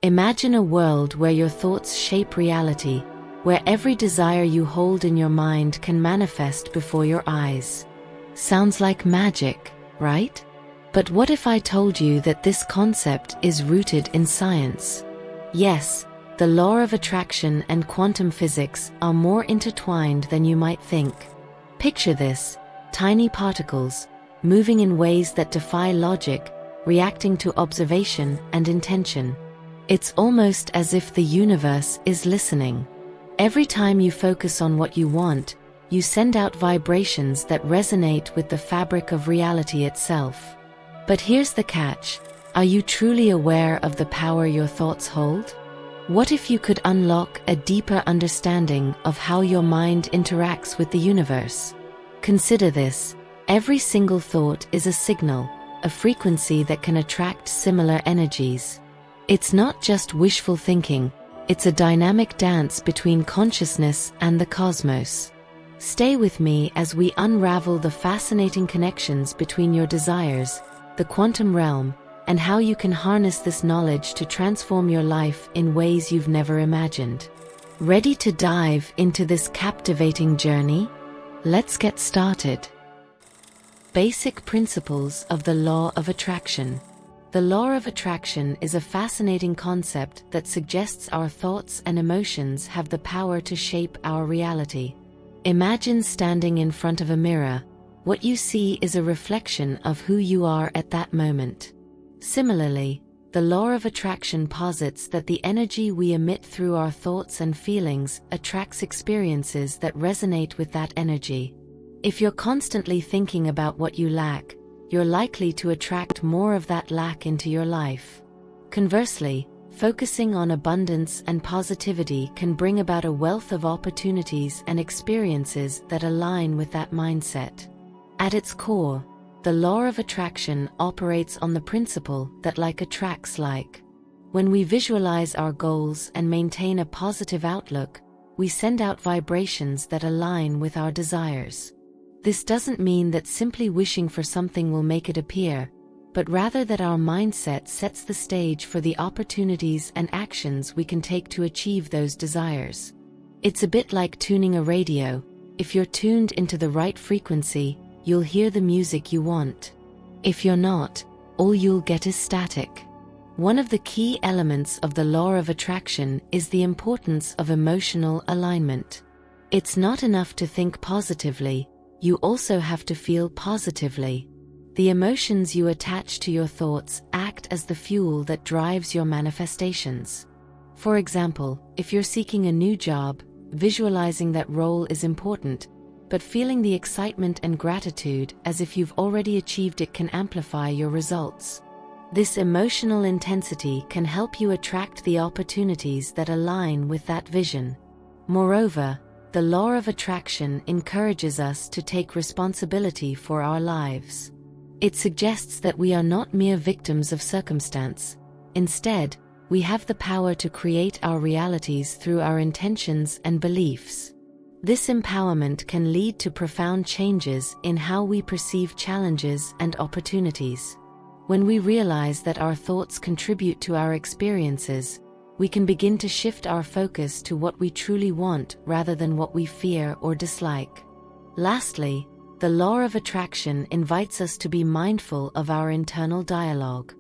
Imagine a world where your thoughts shape reality, where every desire you hold in your mind can manifest before your eyes. Sounds like magic, right? But what if I told you that this concept is rooted in science? Yes, the law of attraction and quantum physics are more intertwined than you might think. Picture this: tiny particles, moving in ways that defy logic, reacting to observation and intention. It's almost as if the universe is listening. Every time you focus on what you want, you send out vibrations that resonate with the fabric of reality itself. But here's the catch: are you truly aware of the power your thoughts hold? What if you could unlock a deeper understanding of how your mind interacts with the universe? Consider this: every single thought is a signal, a frequency that can attract similar energies. It's not just wishful thinking, it's a dynamic dance between consciousness and the cosmos. Stay with me as we unravel the fascinating connections between your desires, the quantum realm, and how you can harness this knowledge to transform your life in ways you've never imagined. Ready to dive into this captivating journey? Let's get started. Basic principles of the law of attraction. The law of attraction is a fascinating concept that suggests our thoughts and emotions have the power to shape our reality. Imagine standing in front of a mirror. What you see is a reflection of who you are at that moment. Similarly, the law of attraction posits that the energy we emit through our thoughts and feelings attracts experiences that resonate with that energy. If you're constantly thinking about what you lack, you're likely to attract more of that lack into your life. Conversely, focusing on abundance and positivity can bring about a wealth of opportunities and experiences that align with that mindset. At its core, the law of attraction operates on the principle that like attracts like. When we visualize our goals and maintain a positive outlook, we send out vibrations that align with our desires. This doesn't mean that simply wishing for something will make it appear, but rather that our mindset sets the stage for the opportunities and actions we can take to achieve those desires. It's a bit like tuning a radio. If you're tuned into the right frequency, you'll hear the music you want. If you're not, all you'll get is static. One of the key elements of the law of attraction is the importance of emotional alignment. It's not enough to think positively, you also have to feel positively. The emotions you attach to your thoughts act as the fuel that drives your manifestations. For example, if you're seeking a new job, visualizing that role is important, but feeling the excitement and gratitude as if you've already achieved it can amplify your results. This emotional intensity can help you attract the opportunities that align with that vision. Moreover, the law of attraction encourages us to take responsibility for our lives. It suggests that we are not mere victims of circumstance. Instead, we have the power to create our realities through our intentions and beliefs. This empowerment can lead to profound changes in how we perceive challenges and opportunities. When we realize that our thoughts contribute to our experiences, we can begin to shift our focus to what we truly want rather than what we fear or dislike. Lastly, the law of attraction invites us to be mindful of our internal dialogue.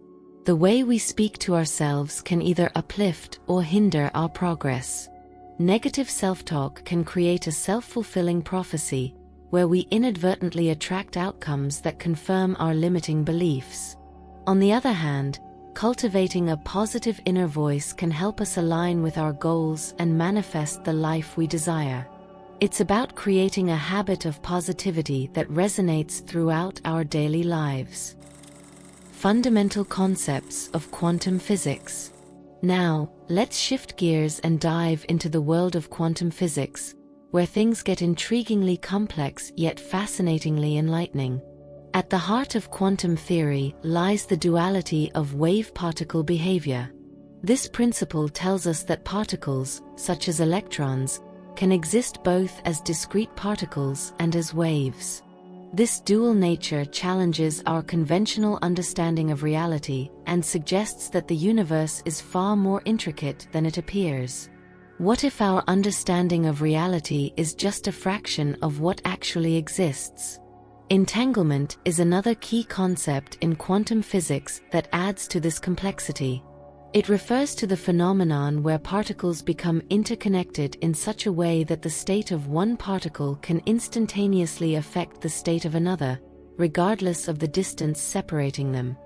The way we speak to ourselves can either uplift or hinder our progress. Negative self-talk can create a self-fulfilling prophecy, where we inadvertently attract outcomes that confirm our limiting beliefs. On the other hand, cultivating a positive inner voice can help us align with our goals and manifest the life we desire. It's about creating a habit of positivity that resonates throughout our daily lives. Fundamental concepts of quantum physics. Now, let's shift gears and dive into the world of quantum physics, where things get intriguingly complex yet fascinatingly enlightening. At the heart of quantum theory lies the duality of wave-particle behavior. This principle tells us that particles, such as electrons, can exist both as discrete particles and as waves. This dual nature challenges our conventional understanding of reality and suggests that the universe is far more intricate than it appears. What if our understanding of reality is just a fraction of what actually exists? Entanglement is another key concept in quantum physics that adds to this complexity. It refers to the phenomenon where particles become interconnected in such a way that the state of one particle can instantaneously affect the state of another, regardless of the distance separating them.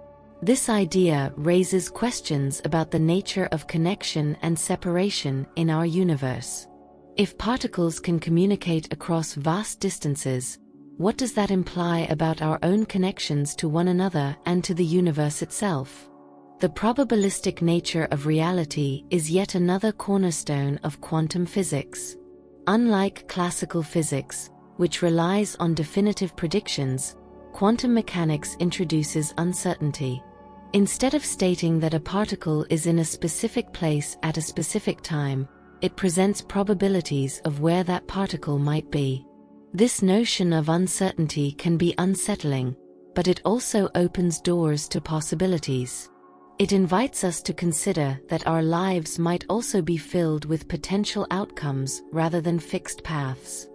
This idea raises questions about the nature of connection and separation in our universe. If particles can communicate across vast distances, what does that imply about our own connections to one another and to the universe itself? The probabilistic nature of reality is yet another cornerstone of quantum physics. Unlike classical physics, which relies on definitive predictions, quantum mechanics introduces uncertainty. Instead of stating that a particle is in a specific place at a specific time, it presents probabilities of where that particle might be. This notion of uncertainty can be unsettling, but it also opens doors to possibilities. It invites us to consider that our lives might also be filled with potential outcomes rather than fixed paths.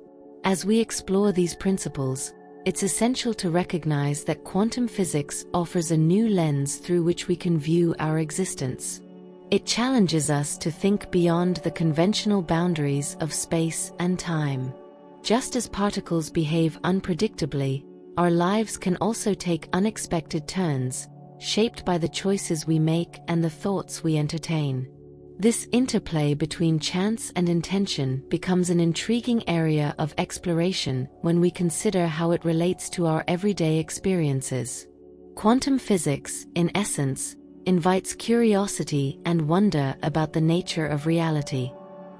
As we explore these principles, it's essential to recognize that quantum physics offers a new lens through which we can view our existence. It challenges us to think beyond the conventional boundaries of space and time. Just as particles behave unpredictably, our lives can also take unexpected turns, shaped by the choices we make and the thoughts we entertain. This interplay between chance and intention becomes an intriguing area of exploration when we consider how it relates to our everyday experiences. Quantum physics, in essence, invites curiosity and wonder about the nature of reality.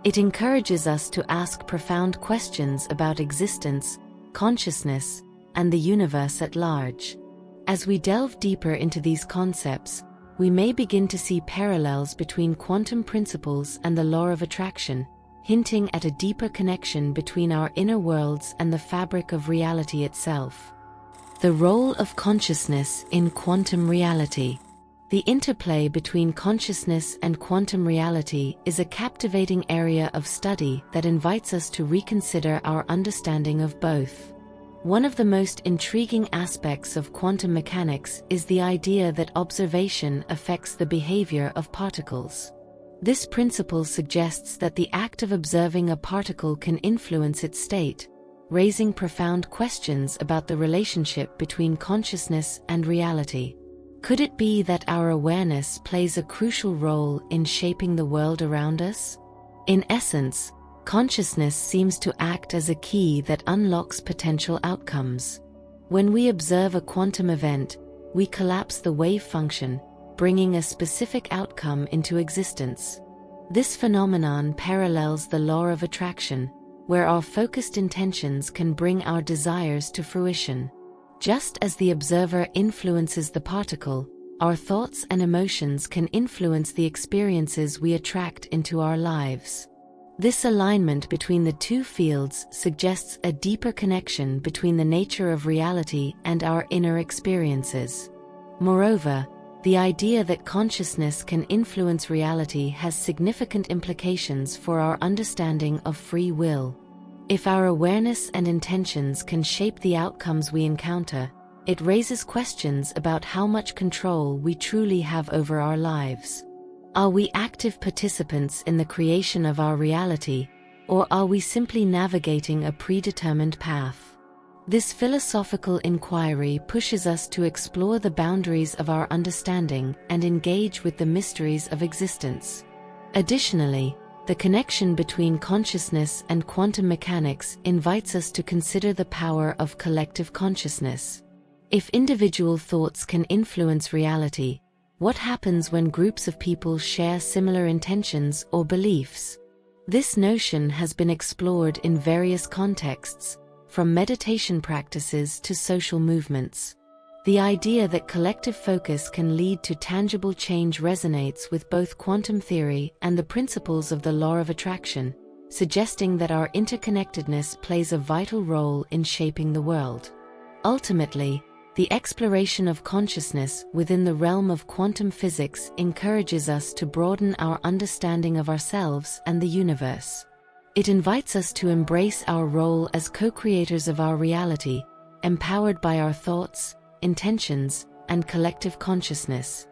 It encourages us to ask profound questions about existence, consciousness, and the universe at large. As we delve deeper into these concepts, we may begin to see parallels between quantum principles and the law of attraction, hinting at a deeper connection between our inner worlds and the fabric of reality itself. The role of consciousness in quantum reality. The interplay between consciousness and quantum reality is a captivating area of study that invites us to reconsider our understanding of both. One of the most intriguing aspects of quantum mechanics is the idea that observation affects the behavior of particles. This principle suggests that the act of observing a particle can influence its state, raising profound questions about the relationship between consciousness and reality. Could it be that our awareness plays a crucial role in shaping the world around us? In essence, consciousness seems to act as a key that unlocks potential outcomes. When we observe a quantum event, we collapse the wave function, bringing a specific outcome into existence. This phenomenon parallels the law of attraction, where our focused intentions can bring our desires to fruition. Just as the observer influences the particle, our thoughts and emotions can influence the experiences we attract into our lives. This alignment between the two fields suggests a deeper connection between the nature of reality and our inner experiences. Moreover, the idea that consciousness can influence reality has significant implications for our understanding of free will. If our awareness and intentions can shape the outcomes we encounter, it raises questions about how much control we truly have over our lives. Are we active participants in the creation of our reality, or are we simply navigating a predetermined path? This philosophical inquiry pushes us to explore the boundaries of our understanding and engage with the mysteries of existence. Additionally, the connection between consciousness and quantum mechanics invites us to consider the power of collective consciousness. If individual thoughts can influence reality, what happens when groups of people share similar intentions or beliefs? This notion has been explored in various contexts, from meditation practices to social movements. The idea that collective focus can lead to tangible change resonates with both quantum theory and the principles of the law of attraction, suggesting that our interconnectedness plays a vital role in shaping the world. Ultimately, the exploration of consciousness within the realm of quantum physics encourages us to broaden our understanding of ourselves and the universe. It invites us to embrace our role as co-creators of our reality, empowered by our thoughts, intentions, and collective consciousness.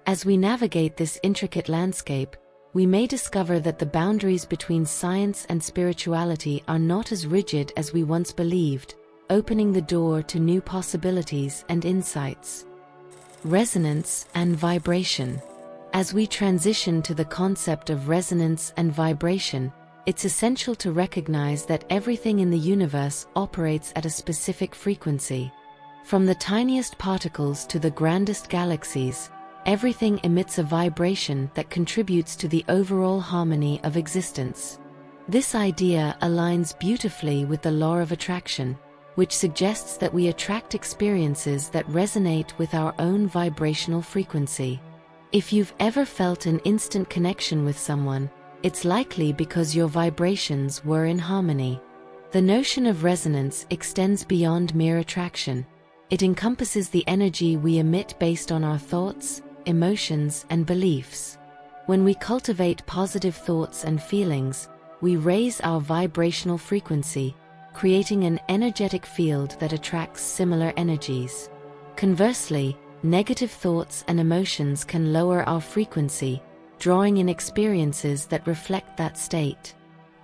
As we navigate this intricate landscape, we may discover that the boundaries between science and spirituality are not as rigid as we once believed, opening the door to new possibilities and insights. Resonance and vibration. As we transition to the concept of resonance and vibration, it's essential to recognize that everything in the universe operates at a specific frequency. From the tiniest particles to the grandest galaxies, everything emits a vibration that contributes to the overall harmony of existence. This idea aligns beautifully with the law of attraction, which suggests that we attract experiences that resonate with our own vibrational frequency. If you've ever felt an instant connection with someone, it's likely because your vibrations were in harmony. The notion of resonance extends beyond mere attraction. It encompasses the energy we emit based on our thoughts, emotions, and beliefs. When we cultivate positive thoughts and feelings, we raise our vibrational frequency, creating an energetic field that attracts similar energies. Conversely, negative thoughts and emotions can lower our frequency, drawing in experiences that reflect that state.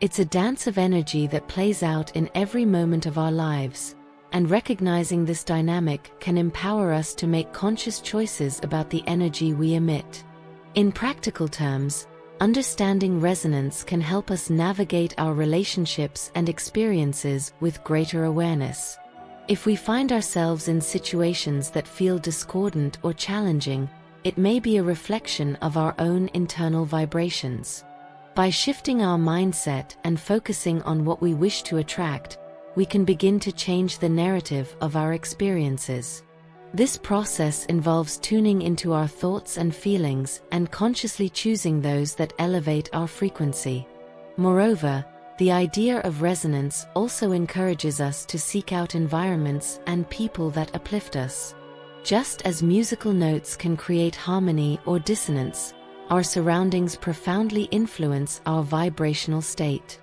It's a dance of energy that plays out in every moment of our lives, and recognizing this dynamic can empower us to make conscious choices about the energy we emit. In practical terms, understanding resonance can help us navigate our relationships and experiences with greater awareness. If we find ourselves in situations that feel discordant or challenging, it may be a reflection of our own internal vibrations. By shifting our mindset and focusing on what we wish to attract, we can begin to change the narrative of our experiences. This process involves tuning into our thoughts and feelings and consciously choosing those that elevate our frequency. Moreover, the idea of resonance also encourages us to seek out environments and people that uplift us. Just as musical notes can create harmony or dissonance, our surroundings profoundly influence our vibrational state.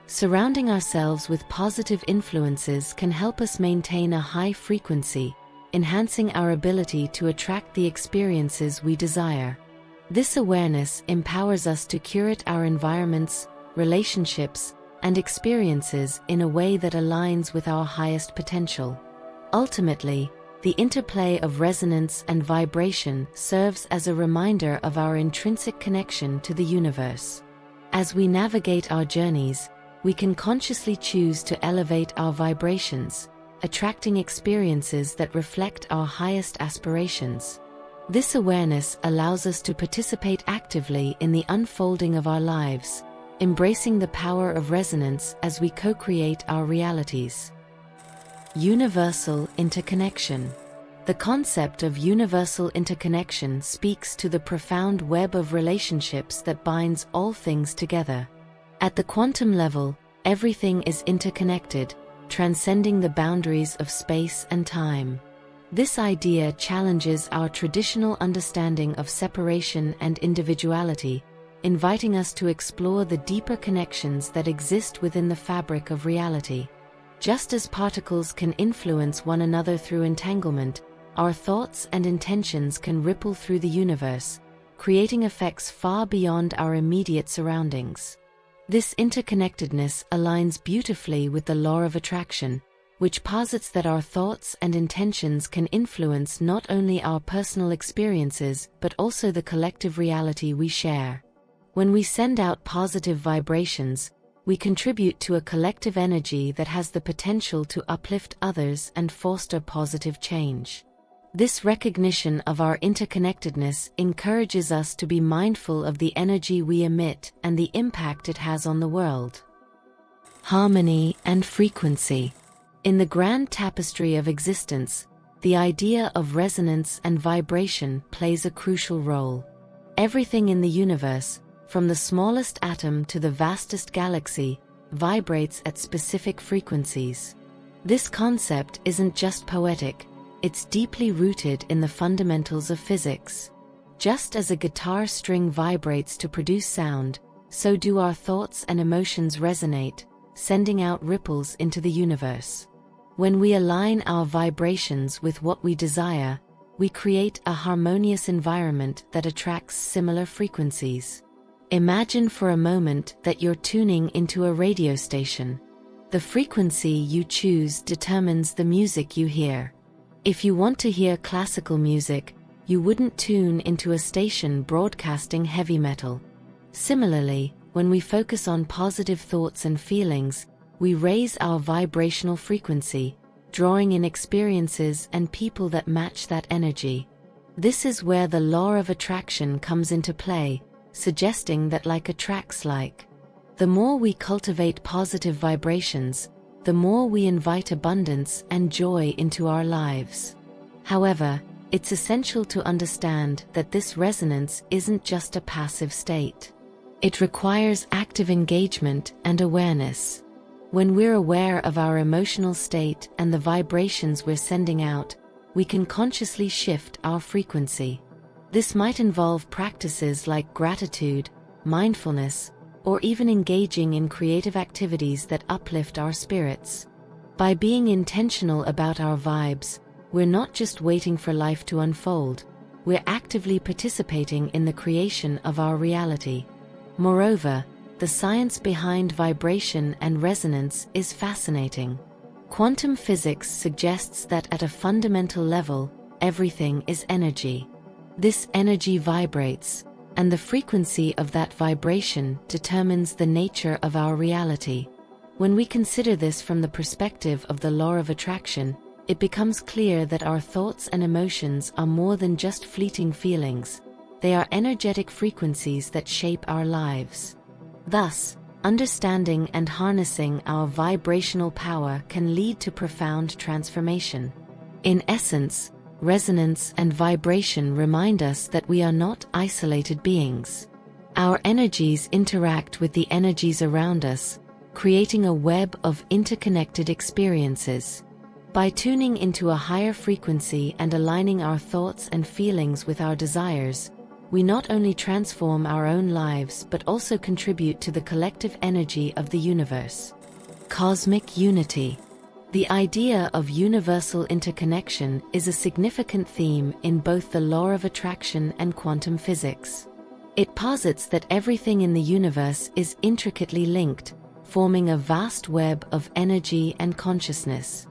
Surrounding ourselves with positive influences can help us maintain a high frequency, enhancing our ability to attract the experiences we desire. This awareness empowers us to curate our environments, relationships, and experiences in a way that aligns with our highest potential. Ultimately, the interplay of resonance and vibration serves as a reminder of our intrinsic connection to the universe. As we navigate our journeys, we can consciously choose to elevate our vibrations, attracting experiences that reflect our highest aspirations. This awareness allows us to participate actively in the unfolding of our lives, embracing the power of resonance as we co-create our realities. Universal interconnection. The concept of universal interconnection speaks to the profound web of relationships that binds all things together. At the quantum level, everything is interconnected, transcending the boundaries of space and time. This idea challenges our traditional understanding of separation and individuality, inviting us to explore the deeper connections that exist within the fabric of reality. Just as particles can influence one another through entanglement, our thoughts and intentions can ripple through the universe, creating effects far beyond our immediate surroundings. This interconnectedness aligns beautifully with the law of attraction, which posits that our thoughts and intentions can influence not only our personal experiences but also the collective reality we share. When we send out positive vibrations, we contribute to a collective energy that has the potential to uplift others and foster positive change. This recognition of our interconnectedness encourages us to be mindful of the energy we emit and the impact it has on the world. Harmony and frequency. In the grand tapestry of existence, the idea of resonance and vibration plays a crucial role. Everything in the universe, from the smallest atom to the vastest galaxy, vibrates at specific frequencies. This concept isn't just poetic, it's deeply rooted in the fundamentals of physics. Just as a guitar string vibrates to produce sound, so do our thoughts and emotions resonate, sending out ripples into the universe. When we align our vibrations with what we desire, we create a harmonious environment that attracts similar frequencies. Imagine for a moment that you're tuning into a radio station. The frequency you choose determines the music you hear. If you want to hear classical music, you wouldn't tune into a station broadcasting heavy metal. Similarly, when we focus on positive thoughts and feelings, we raise our vibrational frequency, drawing in experiences and people that match that energy. This is where the law of attraction comes into play, suggesting that like attracts like. The more we cultivate positive vibrations, the more we invite abundance and joy into our lives. However, it's essential to understand that this resonance isn't just a passive state. It requires active engagement and awareness. When we're aware of our emotional state and the vibrations we're sending out, we can consciously shift our frequency. This might involve practices like gratitude, mindfulness, or even engaging in creative activities that uplift our spirits. By being intentional about our vibes, we're not just waiting for life to unfold, we're actively participating in the creation of our reality. Moreover, the science behind vibration and resonance is fascinating. Quantum physics suggests that at a fundamental level, everything is energy. This energy vibrates, and the frequency of that vibration determines the nature of our reality. When we consider this from the perspective of the law of attraction, it becomes clear that our thoughts and emotions are more than just fleeting feelings. They are energetic frequencies that shape our lives. Thus, understanding and harnessing our vibrational power can lead to profound transformation. In essence, resonance and vibration remind us that we are not isolated beings. Our energies interact with the energies around us, creating a web of interconnected experiences. By tuning into a higher frequency and aligning our thoughts and feelings with our desires, we not only transform our own lives but also contribute to the collective energy of the universe. Cosmic unity. The idea of universal interconnection is a significant theme in both the law of attraction and quantum physics. It posits that everything in the universe is intricately linked, forming a vast web of energy and consciousness.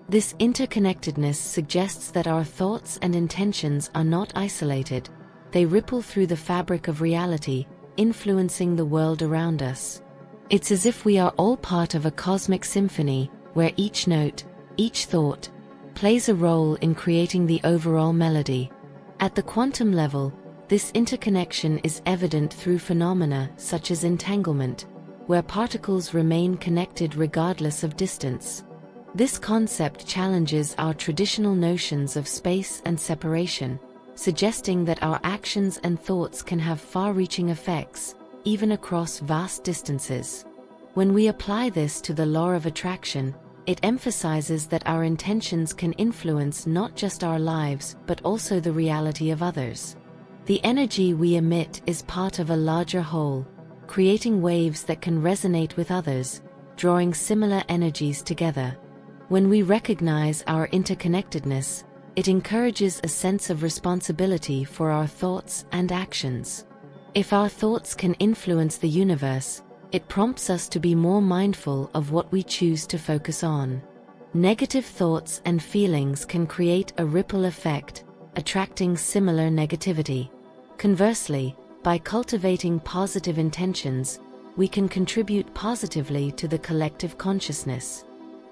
This interconnectedness suggests that our thoughts and intentions are not isolated. They ripple through the fabric of reality, influencing the world around us. It's as if we are all part of a cosmic symphony, where each note, each thought, plays a role in creating the overall melody. At the quantum level, this interconnection is evident through phenomena such as entanglement, where particles remain connected regardless of distance. This concept challenges our traditional notions of space and separation, suggesting that our actions and thoughts can have far-reaching effects, even across vast distances. When we apply this to the law of attraction, it emphasizes that our intentions can influence not just our lives but also the reality of others. The energy we emit is part of a larger whole, creating waves that can resonate with others, drawing similar energies together. When we recognize our interconnectedness, it encourages a sense of responsibility for our thoughts and actions. If our thoughts can influence the universe, it prompts us to be more mindful of what we choose to focus on. Negative thoughts and feelings can create a ripple effect, attracting similar negativity. Conversely, by cultivating positive intentions, we can contribute positively to the collective consciousness.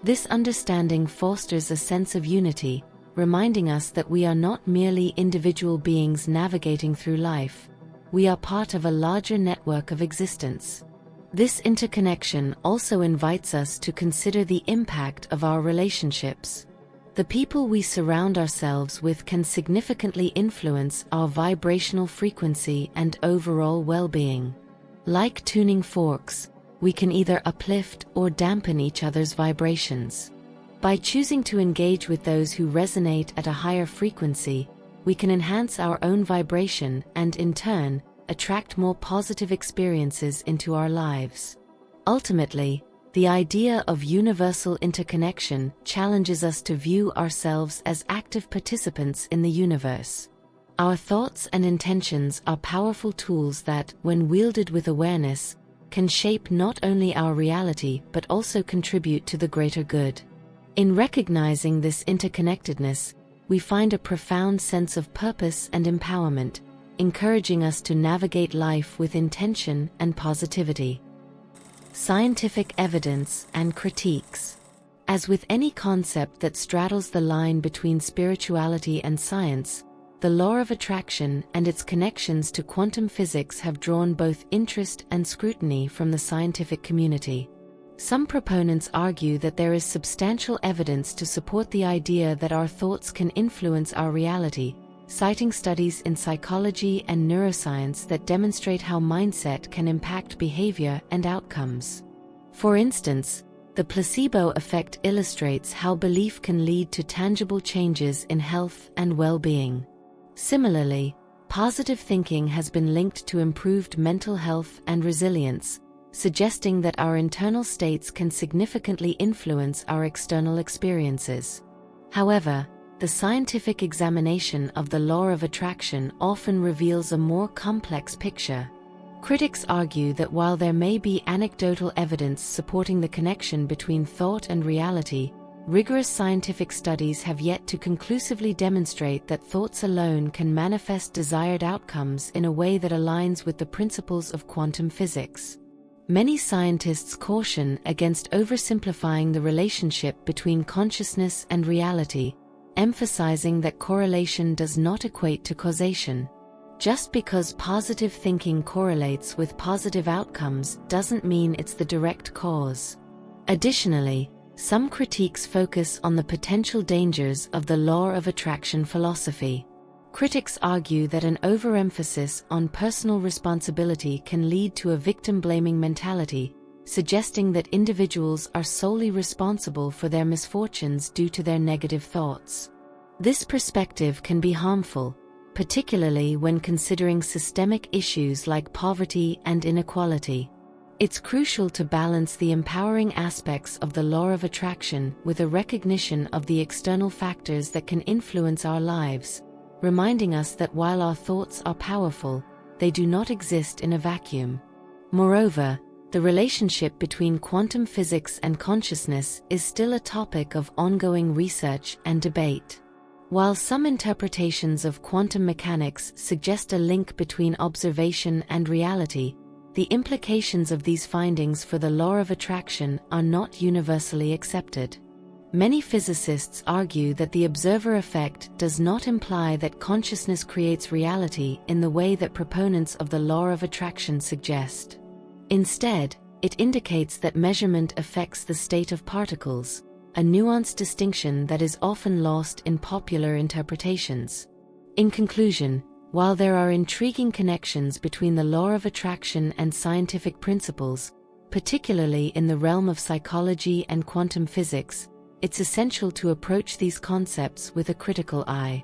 This understanding fosters a sense of unity, reminding us that we are not merely individual beings navigating through life. We are part of a larger network of existence. This interconnection also invites us to consider the impact of our relationships. The people we surround ourselves with can significantly influence our vibrational frequency and overall well-being. Like tuning forks, we can either uplift or dampen each other's vibrations. By choosing to engage with those who resonate at a higher frequency, we can enhance our own vibration and, in turn, attract more positive experiences into our lives. Ultimately, the idea of universal interconnection challenges us to view ourselves as active participants in the universe. Our thoughts and intentions are powerful tools that, when wielded with awareness, can shape not only our reality but also contribute to the greater good. In recognizing this interconnectedness, we find a profound sense of purpose and empowerment, encouraging us to navigate life with intention and positivity. Scientific evidence and critiques. As with any concept that straddles the line between spirituality and science, the law of attraction and its connections to quantum physics have drawn both interest and scrutiny from the scientific community. Some proponents argue that there is substantial evidence to support the idea that our thoughts can influence our reality, citing studies in psychology and neuroscience that demonstrate how mindset can impact behavior and outcomes. For instance, the placebo effect illustrates how belief can lead to tangible changes in health and well-being. Similarly, positive thinking has been linked to improved mental health and resilience, suggesting that our internal states can significantly influence our external experiences. However, the scientific examination of the law of attraction often reveals a more complex picture. Critics argue that while there may be anecdotal evidence supporting the connection between thought and reality, rigorous scientific studies have yet to conclusively demonstrate that thoughts alone can manifest desired outcomes in a way that aligns with the principles of quantum physics. Many scientists caution against oversimplifying the relationship between consciousness and reality, emphasizing that correlation does not equate to causation. Just because positive thinking correlates with positive outcomes doesn't mean it's the direct cause. Additionally, some critiques focus on the potential dangers of the law of attraction philosophy. Critics argue that an overemphasis on personal responsibility can lead to a victim-blaming mentality, suggesting that individuals are solely responsible for their misfortunes due to their negative thoughts. This perspective can be harmful, particularly when considering systemic issues like poverty and inequality. It's crucial to balance the empowering aspects of the law of attraction with a recognition of the external factors that can influence our lives, reminding us that while our thoughts are powerful, they do not exist in a vacuum. Moreover, the relationship between quantum physics and consciousness is still a topic of ongoing research and debate. While some interpretations of quantum mechanics suggest a link between observation and reality, the implications of these findings for the law of attraction are not universally accepted. Many physicists argue that the observer effect does not imply that consciousness creates reality in the way that proponents of the law of attraction suggest. Instead, it indicates that measurement affects the state of particles, a nuanced distinction that is often lost in popular interpretations. In conclusion, while there are intriguing connections between the law of attraction and scientific principles, particularly in the realm of psychology and quantum physics, it's essential to approach these concepts with a critical eye.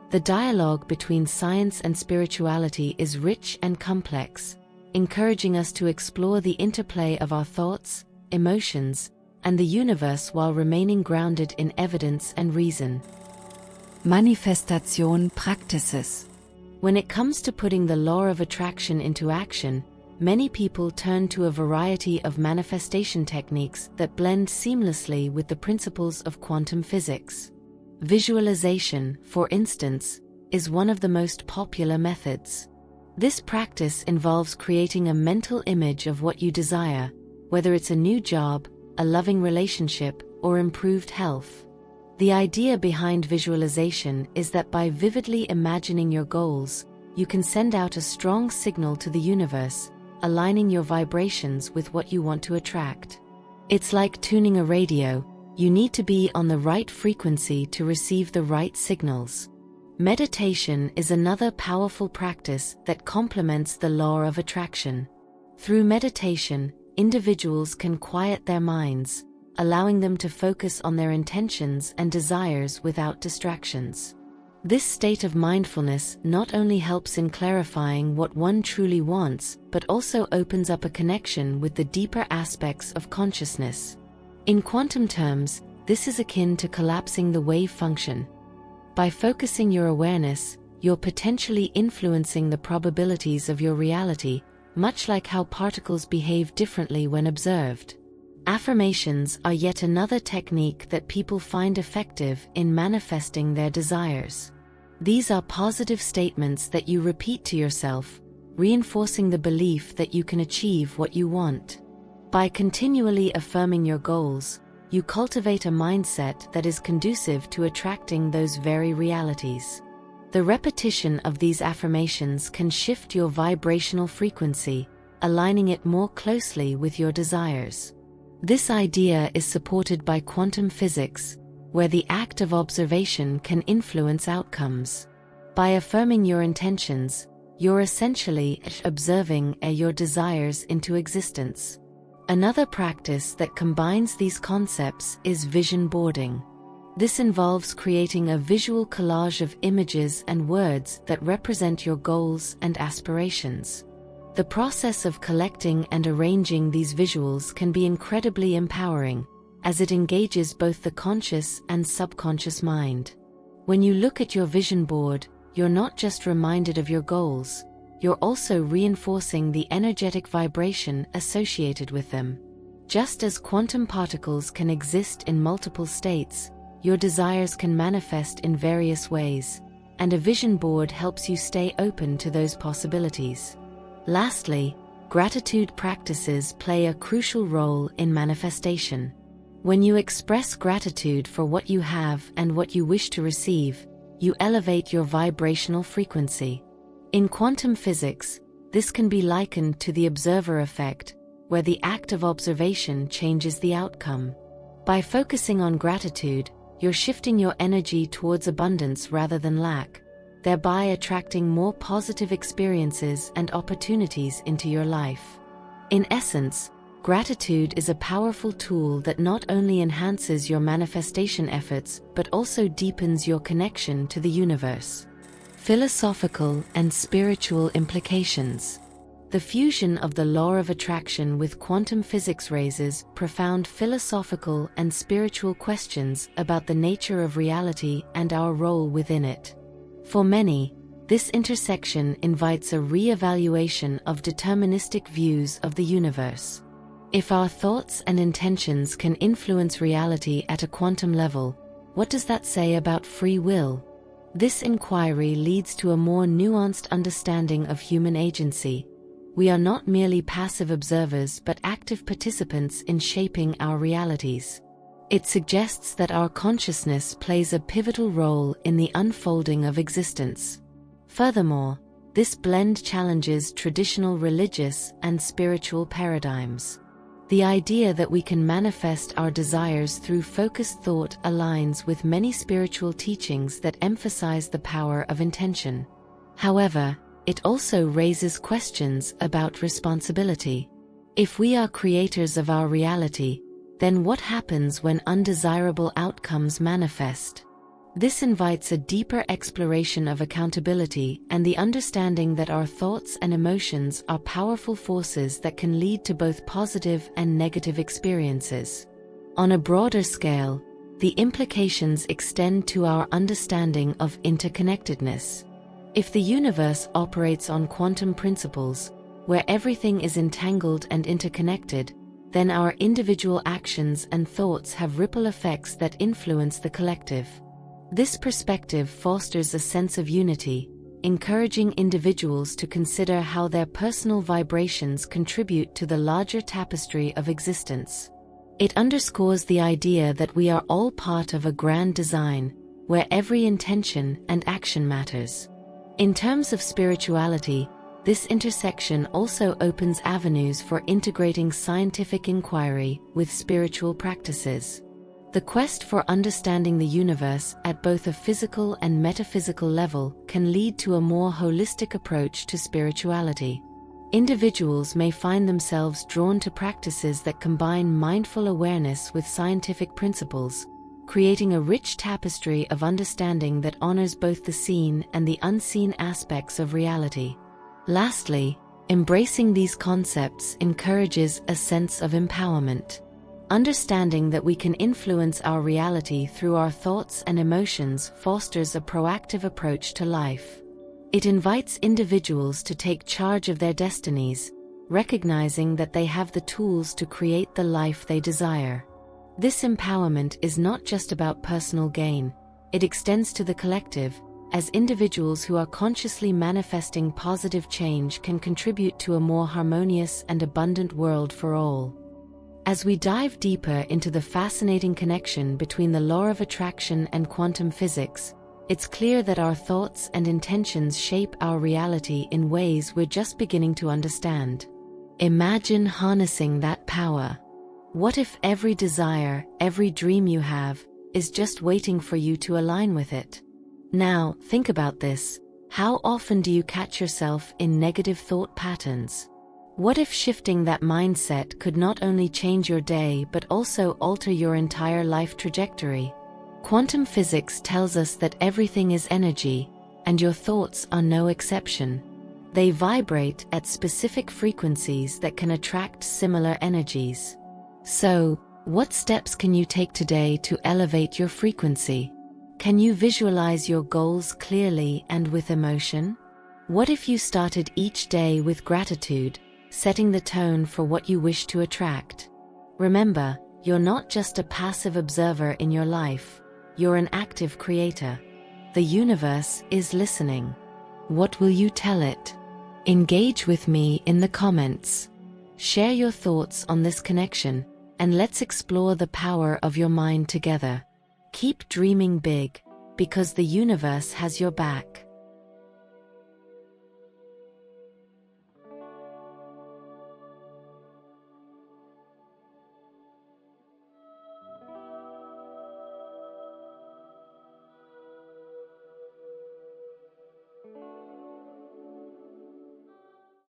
The dialogue between science and spirituality is rich and complex, encouraging us to explore the interplay of our thoughts, emotions, and the universe while remaining grounded in evidence and reason. Manifestation practices. When it comes to putting the law of attraction into action, many people turn to a variety of manifestation techniques that blend seamlessly with the principles of quantum physics. Visualization, for instance, is one of the most popular methods. This practice involves creating a mental image of what you desire, whether it's a new job, a loving relationship, or improved health. The idea behind visualization is that by vividly imagining your goals, you can send out a strong signal to the universe, aligning your vibrations with what you want to attract. It's like tuning a radio. You need to be on the right frequency to receive the right signals. Meditation is another powerful practice that complements the law of attraction. Through meditation, individuals can quiet their minds, allowing them to focus on their intentions and desires without distractions. This state of mindfulness not only helps in clarifying what one truly wants, but also opens up a connection with the deeper aspects of consciousness. In quantum terms, this is akin to collapsing the wave function. By focusing your awareness, you're potentially influencing the probabilities of your reality, much like how particles behave differently when observed. Affirmations are yet another technique that people find effective in manifesting their desires. These are positive statements that you repeat to yourself, reinforcing the belief that you can achieve what you want. By continually affirming your goals, you cultivate a mindset that is conducive to attracting those very realities. The repetition of these affirmations can shift your vibrational frequency, aligning it more closely with your desires. This idea is supported by quantum physics, where the act of observation can influence outcomes. By affirming your intentions, you're essentially observing your desires into existence. Another practice that combines these concepts is vision boarding. This involves creating a visual collage of images and words that represent your goals and aspirations. The process of collecting and arranging these visuals can be incredibly empowering, as it engages both the conscious and subconscious mind. When you look at your vision board, you're not just reminded of your goals, you're also reinforcing the energetic vibration associated with them. Just as quantum particles can exist in multiple states, your desires can manifest in various ways, and a vision board helps you stay open to those possibilities. Lastly, gratitude practices play a crucial role in manifestation. When you express gratitude for what you have and what you wish to receive, you elevate your vibrational frequency. In quantum physics, this can be likened to the observer effect, where the act of observation changes the outcome. By focusing on gratitude, you're shifting your energy towards abundance rather than lack, thereby attracting more positive experiences and opportunities into your life. In essence, gratitude is a powerful tool that not only enhances your manifestation efforts but also deepens your connection to the universe. Philosophical and spiritual implications. The fusion of the law of attraction with quantum physics raises profound philosophical and spiritual questions about the nature of reality and our role within it. For many, this intersection invites a re-evaluation of deterministic views of the universe. If our thoughts and intentions can influence reality at a quantum level, what does that say about free will? This inquiry leads to a more nuanced understanding of human agency. We are not merely passive observers but active participants in shaping our realities. It suggests that our consciousness plays a pivotal role in the unfolding of existence. Furthermore, this blend challenges traditional religious and spiritual paradigms. The idea that we can manifest our desires through focused thought aligns with many spiritual teachings that emphasize the power of intention. However, it also raises questions about responsibility. If we are creators of our reality, then what happens when undesirable outcomes manifest? This invites a deeper exploration of accountability and the understanding that our thoughts and emotions are powerful forces that can lead to both positive and negative experiences. On a broader scale, the implications extend to our understanding of interconnectedness. If the universe operates on quantum principles, where everything is entangled and interconnected, then our individual actions and thoughts have ripple effects that influence the collective. This perspective fosters a sense of unity, encouraging individuals to consider how their personal vibrations contribute to the larger tapestry of existence. It underscores the idea that we are all part of a grand design, where every intention and action matters. In terms of spirituality, this intersection also opens avenues for integrating scientific inquiry with spiritual practices. The quest for understanding the universe at both a physical and metaphysical level can lead to a more holistic approach to spirituality. Individuals may find themselves drawn to practices that combine mindful awareness with scientific principles, creating a rich tapestry of understanding that honors both the seen and the unseen aspects of reality. Lastly, embracing these concepts encourages a sense of empowerment. Understanding that we can influence our reality through our thoughts and emotions fosters a proactive approach to life. It invites individuals to take charge of their destinies, recognizing that they have the tools to create the life they desire. This empowerment is not just about personal gain, it extends to the collective, as individuals who are consciously manifesting positive change can contribute to a more harmonious and abundant world for all. As we dive deeper into the fascinating connection between the law of attraction and quantum physics, it's clear that our thoughts and intentions shape our reality in ways we're just beginning to understand. Imagine harnessing that power. What if every desire, every dream you have, is just waiting for you to align with it? Now, think about this. How often do you catch yourself in negative thought patterns? What if shifting that mindset could not only change your day but also alter your entire life trajectory? Quantum physics tells us that everything is energy, and your thoughts are no exception. They vibrate at specific frequencies that can attract similar energies. So, what steps can you take today to elevate your frequency? Can you visualize your goals clearly and with emotion? What if you started each day with gratitude, setting the tone for what you wish to attract? Remember, you're not just a passive observer in your life, you're an active creator. The universe is listening. What will you tell it? Engage with me in the comments. Share your thoughts on this connection, and let's explore the power of your mind together. Keep dreaming big, because the universe has your back.